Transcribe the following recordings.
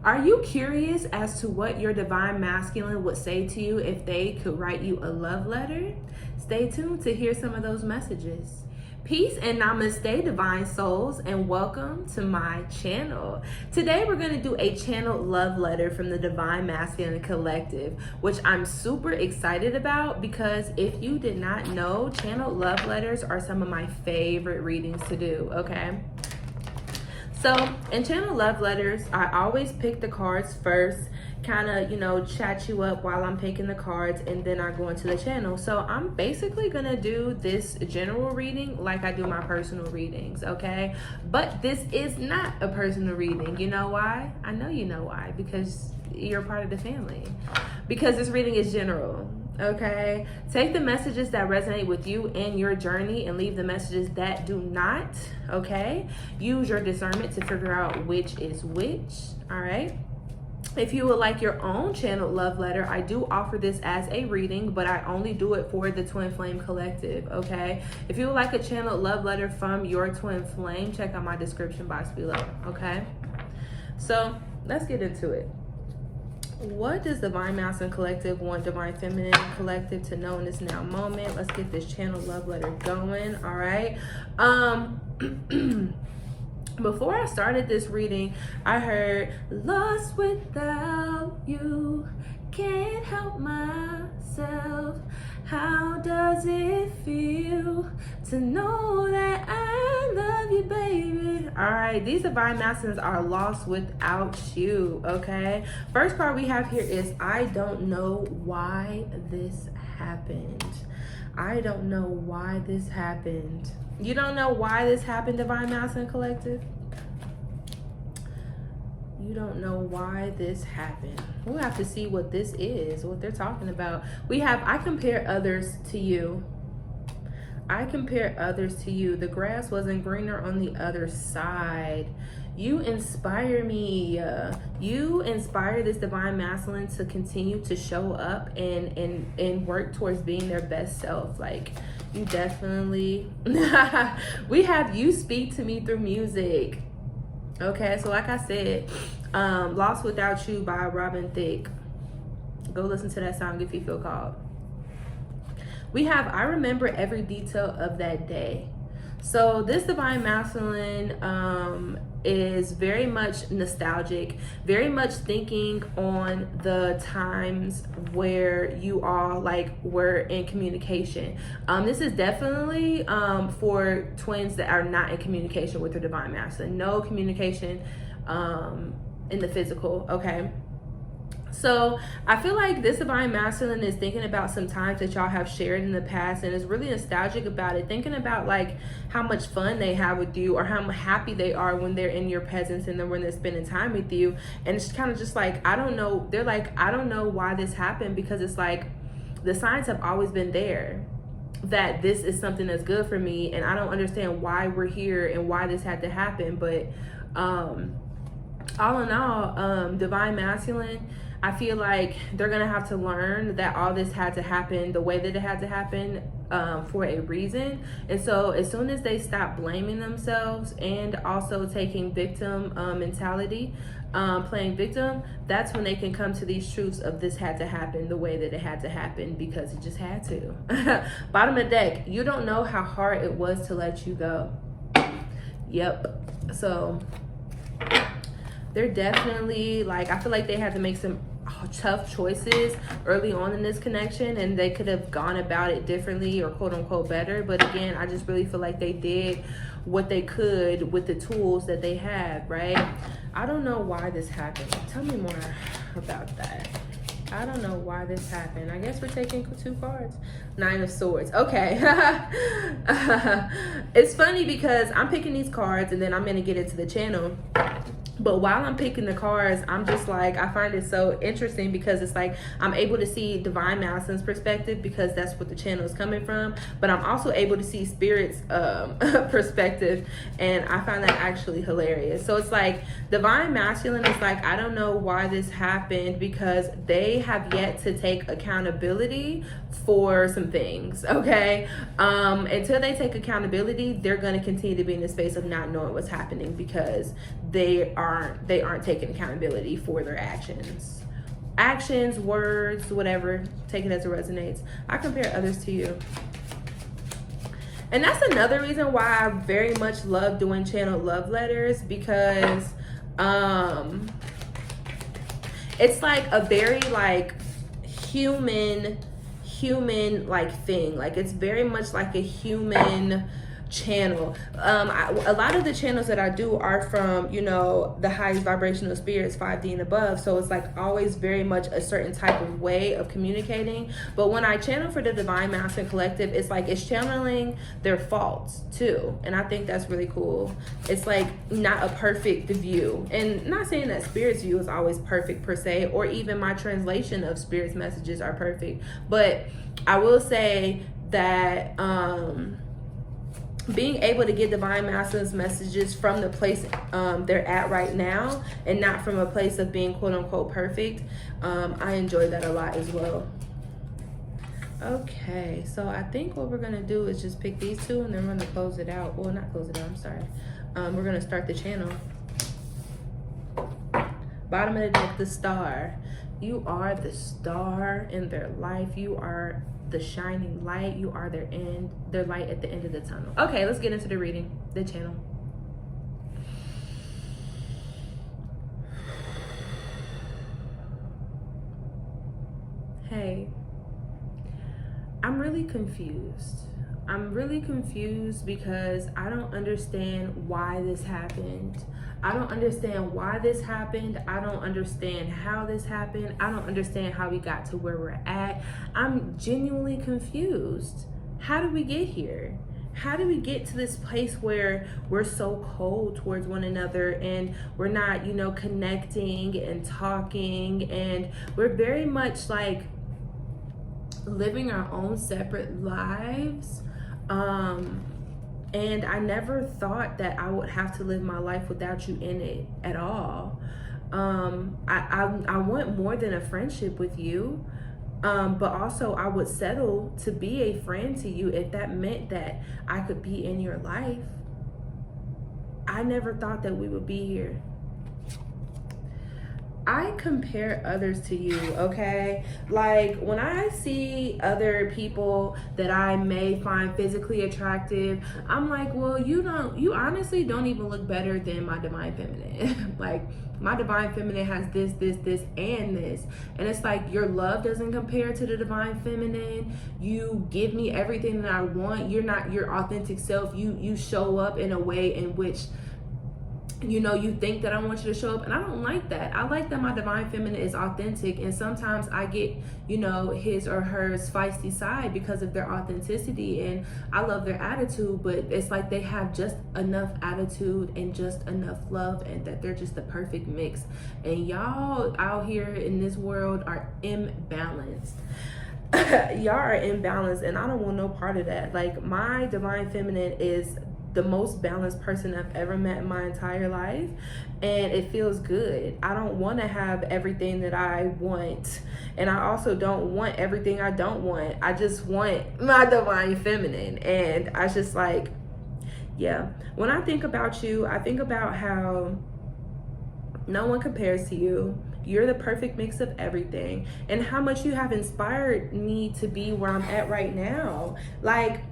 Are you curious as to what your divine masculine would say to you if they could write you a love letter? Stay tuned to hear some of those messages. Peace and namaste, divine souls, and welcome to my channel. Today we're going to do a channeled love letter from the Divine Masculine Collective, which I'm super excited about because if you did not know, channeled love letters are some of my favorite readings to do, okay? So in channel love letters, I always pick the cards first, kind of, chat you up while I'm picking the cards, and then I go into the channel. So I'm basically going to do this general reading like I do my personal readings, okay? But this is not a personal reading. You know why? I know you know why, because you're part of the family. Because this reading is general. Okay, take the messages that resonate with you and your journey and leave the messages that do not. Okay, use your discernment to figure out which is which. All right, if you would like your own channeled love letter, I do offer this as a reading, but I only do it for the Twin Flame Collective. Okay, if you would like a channeled love letter from your twin flame, check out my description box below. Okay, so let's get into it. What does Divine Masculine Collective want Divine Feminine Collective to know in this now moment? Let's get this channel love letter going. All right. Before I started this reading, I heard, lost without you, can't help myself. How does it feel to know that I love you, baby? All right, these divine masculines are lost without you, okay? First card we have here is, I don't know why this happened. I don't know why this happened. You don't know why this happened, Divine Masculine Collective? You don't know why this happened. We'll have to see what this is, what they're talking about. We have, I compare others to you. I compare others to you. The grass wasn't greener on the other side. You inspire me. You inspire this divine masculine to continue to show up and work towards being their best self. Like, you definitely, we have you speak to me through music. Okay, so like I said, Lost Without You by Robin Thicke. Go listen to that song if you feel called. We have, I remember every detail of that day. So this divine masculine is very much nostalgic, very much thinking on the times where you all were in communication. This is definitely for twins that are not in communication with their divine masculine. No communication in the physical, okay? So I feel like this divine masculine is thinking about some times that y'all have shared in the past and is really nostalgic about it, thinking about like how much fun they have with you or how happy they are when they're in your presence and then when they're spending time with you. And it's kind of just like, I don't know, they're like, I don't know why this happened, because it's like the signs have always been there that this is something that's good for me, and I don't understand why we're here and why this had to happen. But all in all, divine masculine, I feel like they're gonna have to learn that all this had to happen the way that it had to happen for a reason. And so as soon as they stop blaming themselves and also taking victim mentality, playing victim, that's when they can come to these truths of this had to happen the way that it had to happen, because it just had to. Bottom of the deck, you don't know how hard it was to let you go. Yep. So they're definitely like, I feel like they had to make some tough choices early on in this connection, and they could have gone about it differently or quote unquote better. But again, I just really feel like they did what they could with the tools that they had, right? I don't know why this happened. Tell me more about that. I don't know why this happened. I guess we're taking two cards. Nine of Swords. Okay. It's funny because I'm picking these cards and then I'm going to get into the channel. But while I'm picking the cards, I'm just like, I find it so interesting because it's like I'm able to see divine masculine's perspective because that's what the channel is coming from. But I'm also able to see spirit's perspective, and I find that actually hilarious. So it's like divine masculine is like, I don't know why this happened, because they have yet to take accountability for some things, okay? Until they take accountability, they're going to continue to be in the space of not knowing what's happening because they aren't taking accountability for their actions, words, whatever. Take it as it resonates. I compare others to you. And that's another reason why I very much love doing channel love letters, because it's like a very like human like thing. Like it's very much like a human channel. A lot of the channels that I do are from, you know, the highest vibrational spirits, 5D and above. So it's like always very much a certain type of way of communicating. But when I channel for the Divine Masculine Collective, it's like it's channeling their faults too. And I think that's really cool. It's like not a perfect view. And not saying that Spirit's view is always perfect per se, or even my translation of Spirit's messages are perfect. But I will say that being able to get Divine Masculine's messages from the place they're at right now, and not from a place of being quote unquote perfect, I enjoy that a lot as well. Okay, so I think what we're gonna do is just pick these two, and then we're gonna close it out. Well, not close it out, I'm sorry. We're gonna start the channel. Bottom of the deck, the Star. You are the star in their life. You are the shining light. You are their light at the end of the tunnel. Okay, let's get into the reading, the channel. Hey, I'm really confused. I'm really confused because I don't understand why this happened. I don't understand why this happened. I don't understand how this happened. I don't understand how we got to where we're at. I'm genuinely confused. How did we get here? How do we get to this place where we're so cold towards one another, and we're not, you know, connecting and talking, and we're very much like living our own separate lives? And I never thought that I would have to live my life without you in it at all. I want more than a friendship with you, but also I would settle to be a friend to you if that meant that I could be in your life. I never thought that we would be here. I compare others to you, okay? Like when I see other people that I may find physically attractive, I'm like, well, you honestly don't even look better than my Divine Feminine. Like my Divine Feminine has this, and this. And it's like your love doesn't compare to the Divine Feminine. You give me everything that I want. You're not your authentic self. You show up in a way in which, you know, you think that I want you to show up, and I don't like that. I like that my Divine Feminine is authentic, and sometimes I get, you know, his or her feisty side because of their authenticity, and I love their attitude, but it's like they have just enough attitude and just enough love, and that they're just the perfect mix. And y'all out here in this world are imbalanced. Y'all are imbalanced, and I don't want no part of that. Like my Divine Feminine is the most balanced person I've ever met in my entire life, and it feels good. I don't want to have everything that I want, and I also don't want everything I don't want. I just want my Divine Feminine. And I just like, yeah, when I think about you, I think about how no one compares to you. You're the perfect mix of everything, and how much you have inspired me to be where I'm at right now. Like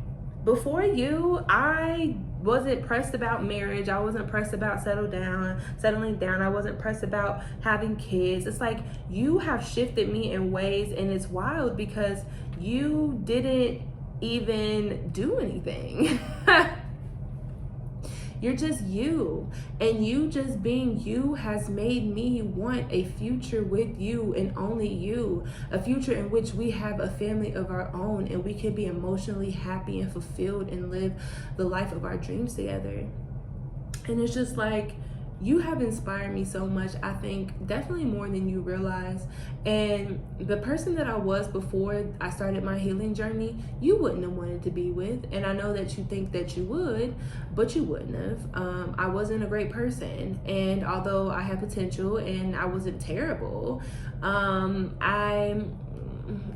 before you, I wasn't pressed about marriage. I wasn't pressed about settling down. I wasn't pressed about having kids. It's like you have shifted me in ways, and it's wild because you didn't even do anything. You're just you, and you just being you has made me want a future with you and only you, a future in which we have a family of our own, and we can be emotionally happy and fulfilled and live the life of our dreams together. And it's just like, you have inspired me so much, I think definitely more than you realize. And the person that I was before I started my healing journey, you wouldn't have wanted to be with. And I know that you think that you would, but you wouldn't have. I wasn't a great person. And although I had potential and I wasn't terrible,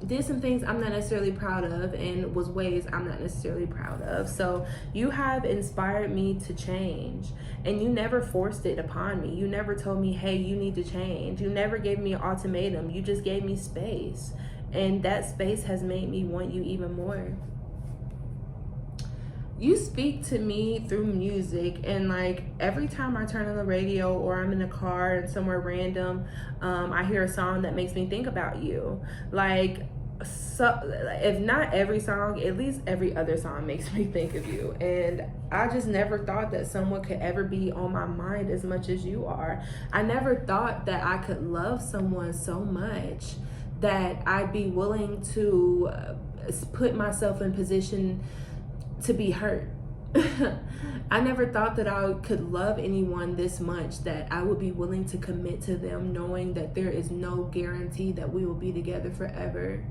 did some things I'm not necessarily proud of, and was ways I'm not necessarily proud of. So you have inspired me to change, and you never forced it upon me. You never told me, hey, you need to change. You never gave me an ultimatum. You just gave me space, and that space has made me want you even more. You speak to me through music, and like every time I turn on the radio or I'm in a car and somewhere random, I hear a song that makes me think about you. Like, so if not every song, at least every other song makes me think of you. And I just never thought that someone could ever be on my mind as much as you are. I never thought that I could love someone so much that I'd be willing to put myself in position to be hurt. I never thought that I could love anyone this much that I would be willing to commit to them, knowing that there is no guarantee that we will be together forever.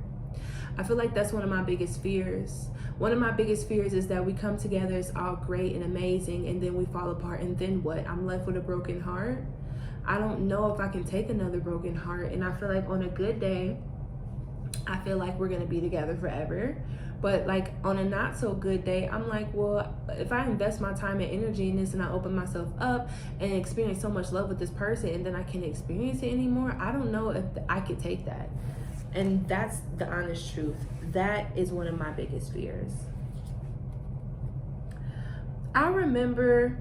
I feel like that's one of my biggest fears. One of my biggest fears is that we come together, it's all great and amazing, and then we fall apart, and then what? I'm left with a broken heart. I don't know if I can take another broken heart, and I feel like on a good day, I feel like we're gonna be together forever. But like on a not so good day, I'm like, well, if I invest my time and energy in this and I open myself up and experience so much love with this person, and then I can't experience it anymore, I don't know if I could take that. And that's the honest truth. That is one of my biggest fears. I remember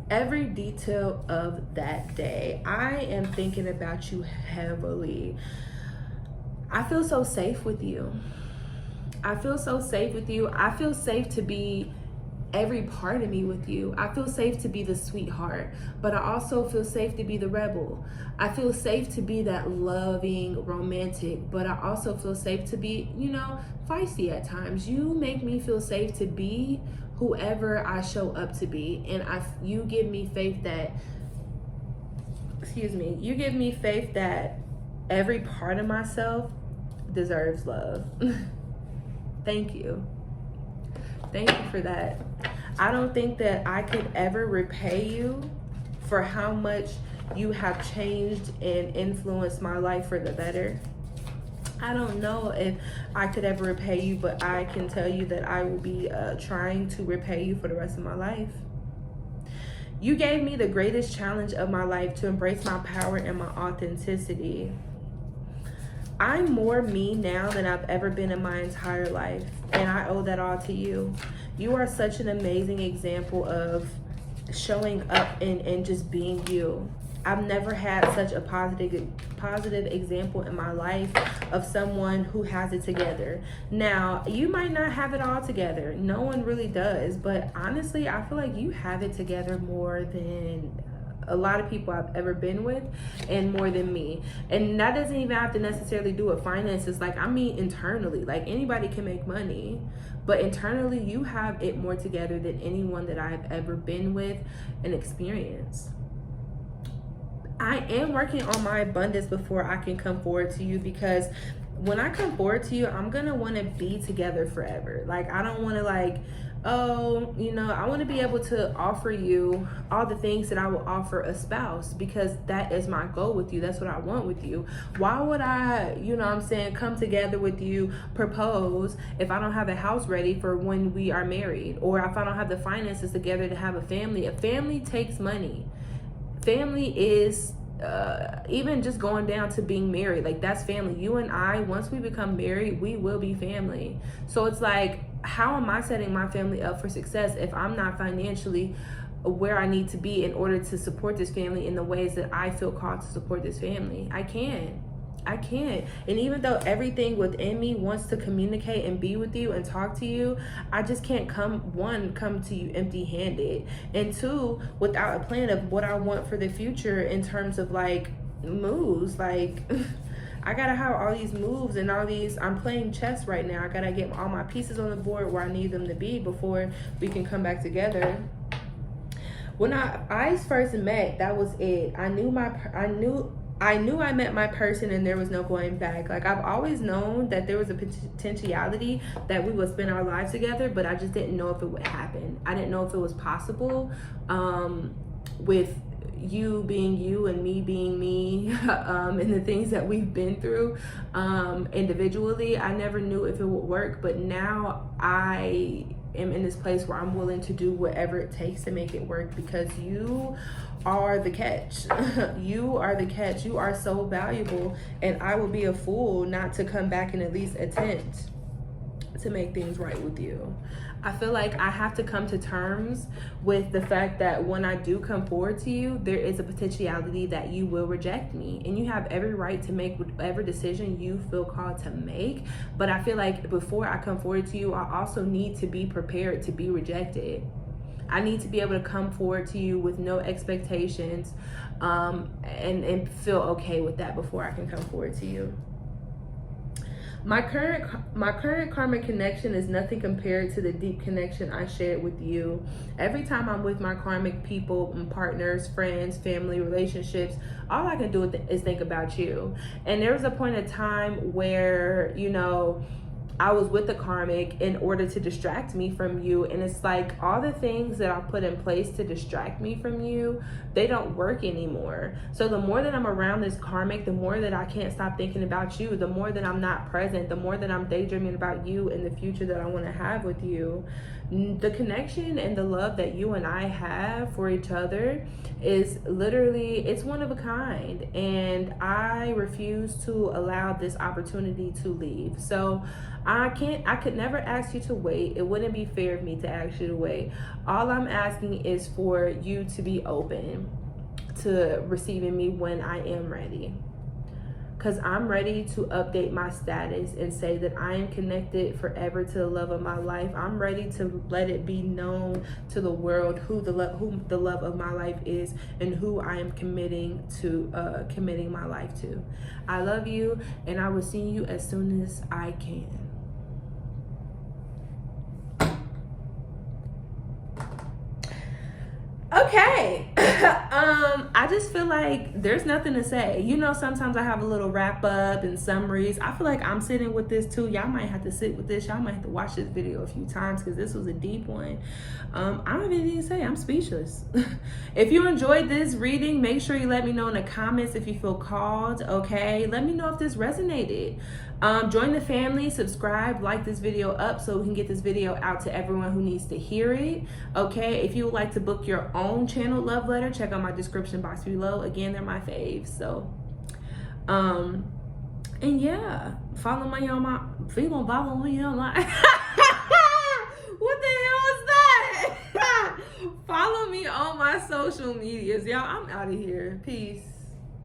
every detail of that day. I am thinking about you heavily. I feel so safe with you. I feel so safe with you. I feel safe to be every part of me with you. I feel safe to be the sweetheart, but I also feel safe to be the rebel. I feel safe to be that loving romantic, but I also feel safe to be, feisty at times. You make me feel safe to be whoever I show up to be, and you give me faith that, you give me faith that every part of myself deserves love. Thank you. Thank you for that. I don't think that I could ever repay you for how much you have changed and influenced my life for the better. I don't know if I could ever repay you, but I can tell you that I will be trying to repay you for the rest of my life. You gave me the greatest challenge of my life to embrace my power and my authenticity. I'm more me now than I've ever been in my entire life, and I owe that all to you. You are such an amazing example of showing up and just being you. I've never had such a positive example in my life of someone who has it together. Now, you might not have it all together. No one really does, but honestly, I feel like you have it together more than a lot of people I've ever been with, and more than me. And that doesn't even have to necessarily do with finances. Like, I mean internally. Like, anybody can make money, but internally you have it more together than anyone that I've ever been with and experienced. I am working on my abundance before I can come forward to you, because when I come forward to you, I'm gonna want to be together forever. Like, I don't want to I want to be able to offer you all the things that I will offer a spouse, because that is my goal with you. That's what I want with you. Why would I, come together with you, propose, if I don't have a house ready for when we are married, or if I don't have the finances together to have a family? A family takes money. Family is even just going down to being married, like, that's family. You and I, once we become married, we will be family. So it's like, how am I setting my family up for success if I'm not financially where I need to be in order to support this family in the ways that I feel called to support this family? I can't. And even though everything within me wants to communicate and be with you and talk to you, I just can't come to you empty-handed, and two, without a plan of what I want for the future in terms of like moves. Like, I gotta have all these moves and all these, I'm playing chess right now. I gotta get all my pieces on the board where I need them to be before we can come back together. When I first met, that was it. I knew I met my person and there was no going back. Like, I've always known that there was a potentiality that we would spend our lives together, but I just didn't know if it would happen. I didn't know if it was possible with you being you and me being me, and the things that we've been through individually, I never knew if it would work, but now I am in this place where I'm willing to do whatever it takes to make it work, because you are the catch. You are the catch. You are so valuable, and I would be a fool not to come back and at least attempt to make things right with you. I feel like I have to come to terms with the fact that when I do come forward to you, there is a potentiality that you will reject me, and you have every right to make whatever decision you feel called to make. But I feel like before I come forward to you, I also need to be prepared to be rejected. I need to be able to come forward to you with no expectations, and feel okay with that before I can come forward to you. My current karmic connection is nothing compared to the deep connection I shared with you. Every time I'm with my karmic people and partners, friends, family, relationships, all I can do is think about you. And there was a point of time where, you know, I was with the karmic in order to distract me from you. And it's like all the things that I put in place to distract me from you, they don't work anymore. So the more that I'm around this karmic, the more that I can't stop thinking about you, the more that I'm not present, the more that I'm daydreaming about you and the future that I want to have with you. The connection and the love that you and I have for each other is literally, it's one of a kind. And I refuse to allow this opportunity to leave. So I could never ask you to wait. It wouldn't be fair of me to ask you to wait. All I'm asking is for you to be open to receiving me when I am ready. Because I'm ready to update my status and say that I am connected forever to the love of my life. I'm ready to let it be known to the world who the love of my life is and who I am committing my life to. I love you, and I will see you as soon as I can. Okay. I just feel like there's nothing to say. You know, sometimes I have a little wrap up and summaries. I feel like I'm sitting with this too. Y'all might have to sit with this. Y'all might have to watch this video a few times because this was a deep one. I don't have anything to say. I'm speechless. If you enjoyed this reading, make sure you let me know in the comments if you feel called, okay? Let me know if this resonated. Join the family, subscribe, like this video up so we can get this video out to everyone who needs to hear it, okay? If you would like to book your own channel love letter, check out my description box below. Again, they're my faves. So and yeah, follow me on my what the hell is that? Follow me on my social medias, y'all. I'm out of here. Peace.